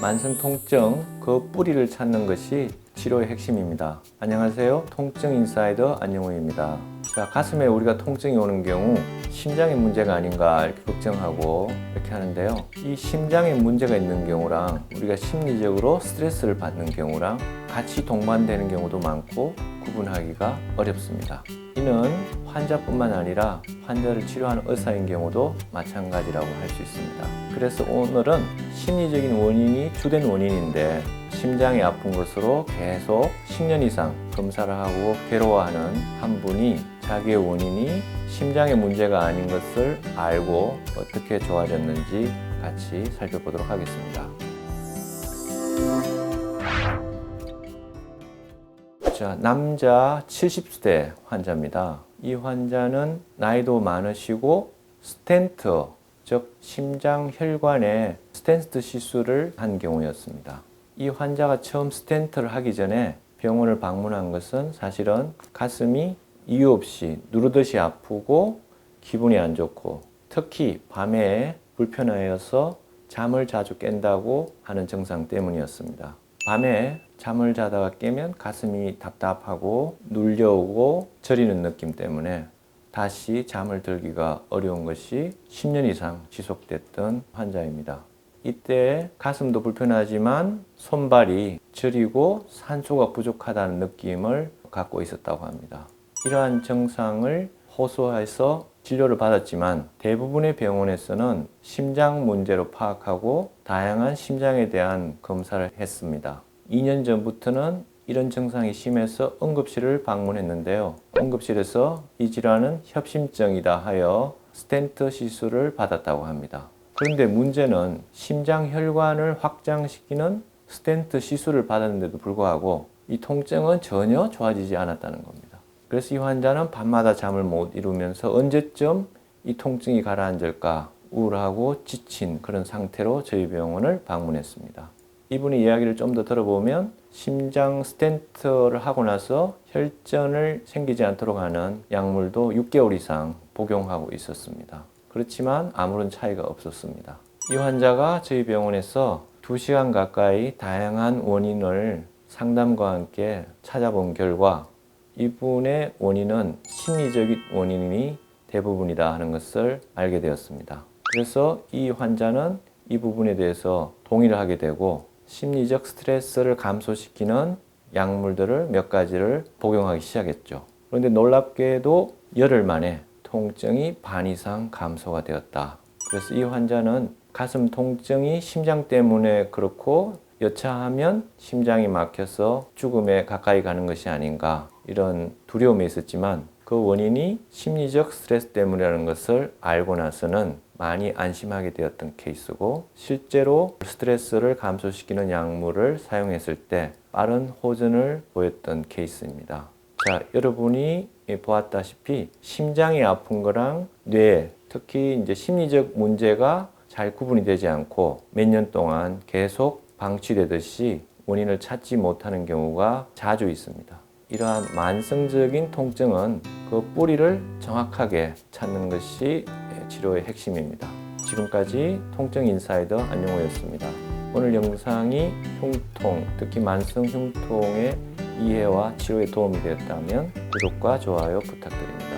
만성 통증 그 뿌리를 찾는 것이 치료의 핵심입니다. 안녕하세요. 통증 인사이더 안영우입니다. 자, 가슴에 우리가 통증이 오는 경우 심장의 문제가 아닌가 이렇게 걱정하고 이렇게 하는데요. 이 심장에 문제가 있는 경우랑 우리가 심리적으로 스트레스를 받는 경우랑 같이 동반되는 경우도 많고 구분하기가 어렵습니다. 이는 환자뿐만 아니라 환자를 치료하는 의사인 경우도 마찬가지라고 할 수 있습니다. 그래서 오늘은 심리적인 원인이 주된 원인인데 심장이 아픈 것으로 계속 10년 이상 검사를 하고 괴로워하는 한 분이 자기의 원인이 심장의 문제가 아닌 것을 알고 어떻게 좋아졌는지 같이 살펴보도록 하겠습니다. 자, 남자 70대 환자입니다. 이 환자는 나이도 많으시고 스텐트, 즉 심장 혈관에 스텐트 시술을 한 경우였습니다. 이 환자가 처음 스텐트를 하기 전에 병원을 방문한 것은 사실은 가슴이 이유 없이 누르듯이 아프고 기분이 안 좋고 특히 밤에 불편하여서 잠을 자주 깬다고 하는 증상 때문이었습니다. 밤에 잠을 자다가 깨면 가슴이 답답하고 눌려오고 저리는 느낌 때문에 다시 잠을 들기가 어려운 것이 10년 이상 지속됐던 환자입니다. 이때 가슴도 불편하지만 손발이 저리고 산소가 부족하다는 느낌을 갖고 있었다고 합니다. 이러한 증상을 호소해서 진료를 받았지만 대부분의 병원에서는 심장 문제로 파악하고 다양한 심장에 대한 검사를 했습니다. 2년 전부터는 이런 증상이 심해서 응급실을 방문했는데요. 응급실에서 이 질환은 협심증이다 하여 스텐트 시술을 받았다고 합니다. 그런데 문제는 심장 혈관을 확장시키는 스텐트 시술을 받았는데도 불구하고 이 통증은 전혀 좋아지지 않았다는 겁니다. 그래서 이 환자는 밤마다 잠을 못 이루면서 언제쯤 이 통증이 가라앉을까 우울하고 지친 그런 상태로 저희 병원을 방문했습니다. 이분의 이야기를 좀 더 들어보면 심장 스텐트를 하고 나서 혈전을 생기지 않도록 하는 약물도 6개월 이상 복용하고 있었습니다. 그렇지만 아무런 차이가 없었습니다. 이 환자가 저희 병원에서 2시간 가까이 다양한 원인을 상담과 함께 찾아본 결과 이분의 원인은 심리적인 원인이 대부분이다 하는 것을 알게 되었습니다. 그래서 이 환자는 이 부분에 대해서 동의를 하게 되고 심리적 스트레스를 감소시키는 약물들을 몇 가지를 복용하기 시작했죠. 그런데 놀랍게도 열흘 만에 통증이 반 이상 감소가 되었다. 그래서 이 환자는 가슴 통증이 심장 때문에 그렇고 여차하면 심장이 막혀서 죽음에 가까이 가는 것이 아닌가 이런 두려움이 있었지만 그 원인이 심리적 스트레스 때문이라는 것을 알고 나서는 많이 안심하게 되었던 케이스고 실제로 스트레스를 감소시키는 약물을 사용했을 때 빠른 호전을 보였던 케이스입니다. 자, 여러분이 보았다시피 심장이 아픈 거랑 뇌, 특히 이제 심리적 문제가 잘 구분이 되지 않고 몇 년 동안 계속 방치되듯이 원인을 찾지 못하는 경우가 자주 있습니다. 이러한 만성적인 통증은 그 뿌리를 정확하게 찾는 것이 치료의 핵심입니다. 지금까지 통증 인사이더 안영호였습니다. 오늘 영상이 흉통, 특히 만성 흉통의 이해와 치료에 도움이 되었다면 구독과 좋아요 부탁드립니다.